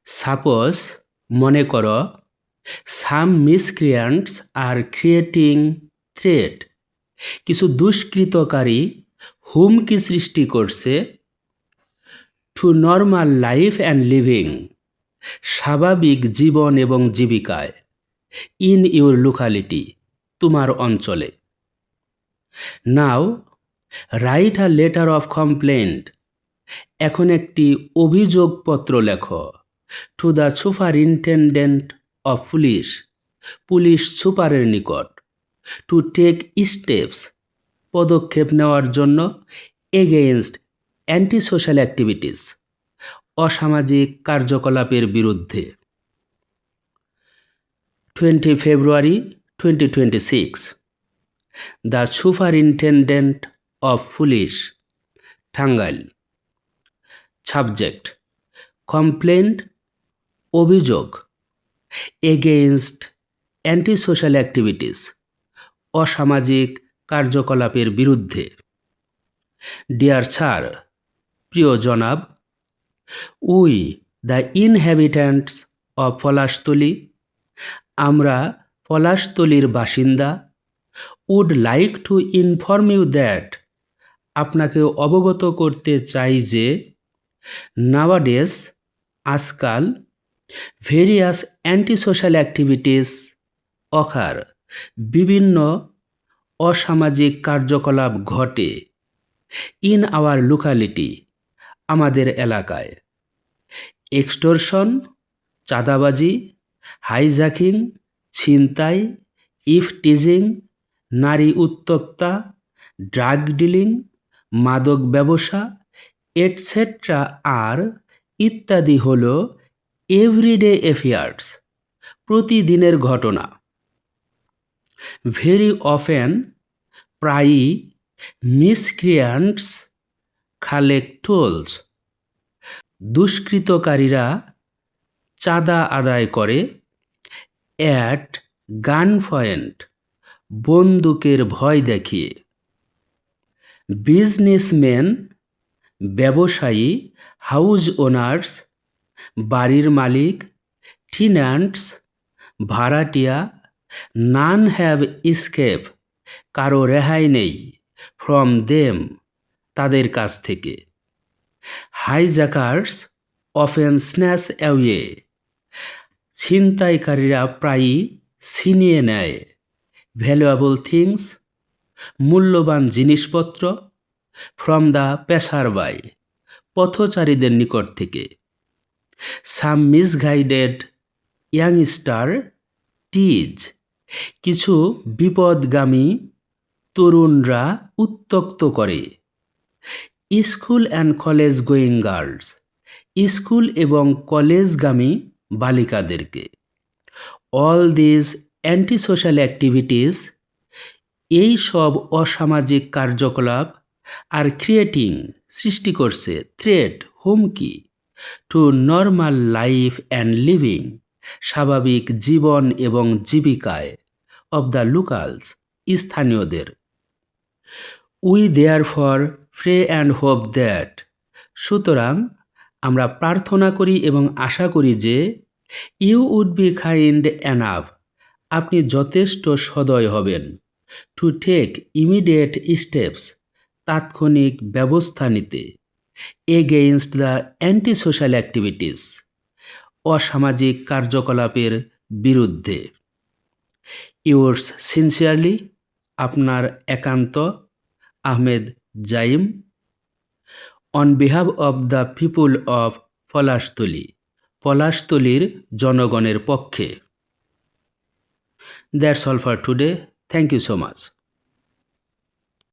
Suppose, মনে করো, some miscreants are creating threat. কিছু দুষ্কৃতকারী হুমকি সৃষ্টি করছে to normal life and living, স্বাভাবিক জীবন এবং জীবিকায়, ইন ইউর লোকালিটি, তোমার অঞ্চলে। Now write a letter of complaint, এখন একটি অভিযোগপত্র লেখো, to the superintendent of police, police সুপারের নিকট, টু টেক স্টেপস, পদক্ষেপ নেওয়ার জন্য, এগেইনস্ট অ্যান্টি সোশ্যাল অ্যাক্টিভিটিস, অসামাজিক কার্যকলাপের বিরুদ্ধে। 20 February 2026, the superintendent of police, Tangail. Subject, complaint, অভিযোগ, এগেইনস্ট অ্যান্টি সোশ্যাল অ্যাক্টিভিটিস, অসামাজিক কার্যকলাপের বিরুদ্ধে। ডিয়ার স্যার, প্রিয় জনাব, we the inhabitants of Palashtali, আমরা পলাশতলীর বাসিন্দা, would like to inform you that, আপনাকে অবগত করতে চাই যে, নাওয়াডেজ, আজকাল, various anti social activities occur, বিভিন্ন অসামাজিক কার্যকলাপ ঘটে, ইন আওয়ার লোকালিটি, আমাদের এলাকায়। এক্সটর্শন, চাঁদাবাজি, হাইজ্যাকিং, ছিনতাই, ইফটিজিং, নারী উত্ত্যক্তা, ড্রাগ ডিলিং, মাদক ব্যবসা, এটসেট্রা আর ইত্যাদি হল এভরিডে অ্যাফেয়ার্স, প্রতিদিনের ঘটনা। ভেরি অফেন, প্রায়ই, মিসক্রিয়েন্টস কালেক্ট টোলস, দুষ্কৃতকারীরা চাঁদা আদায় করে, অ্যাট গান পয়েন্ট, বন্দুকের ভয় দেখিয়ে। বিজনেসম্যান, ব্যবসায়ী, হাউস ওনার্স, বাড়ির মালিক, টিন্যান্টস, ভাড়াটিয়া, নান হ্যাভ এস্কেপ, কারো রেহাই নেই, ফ্রম দেম, তাদের কাছ থেকে। হাইজ্যাকার্স অফেন স্ন্যাচ অ্যাওয়ে, ছিনতাইকারীরা প্রায়ই ছিনিয়ে নেয়, ভ্যালুয়েবল থিংস, মূল্যবান জিনিসপত্র, ফ্রম দ্য প্যাসারবাই, পথচারীদের নিকট থেকে। সাম মিসগাইডেড ইয়াংস্টার টিজ, কিছু বিপদগামী তরুণরা উত্ত্যক্ত করে। School and college going girls, school এবং কলেজগামী বালিকাদেরকে। All this anti social activities, এই সব অসামাজিক কার্যকলাপ, আর ক্রিয়েটিং, সৃষ্টি করছে, থ্রেট, হুমকি, to normal life and living, স্বাভাবিক জীবন এবং জীবিকায়, অব দ্য লোকালস, স্থানীয়দের। We therefore pray and hope that, সুতরাং আমরা প্রার্থনা করি এবং আশা করি যে, you would be kind enough, আপনি যথেষ্ট সদয় হবেন, টু টেক ইমিডিয়েট স্টেপস, তাৎক্ষণিক ব্যবস্থা নিতে, against the anti social activities, অসামাজিক কার্যকলাপের বিরুদ্ধে। ইয়োর্স সিনসিয়ারলি, আপনার একান্ত, Ahmed Zaim, on behalf of the people of Palashtali, পলাশতলীর জনগণের পক্ষে। That's all for today, thank you so much.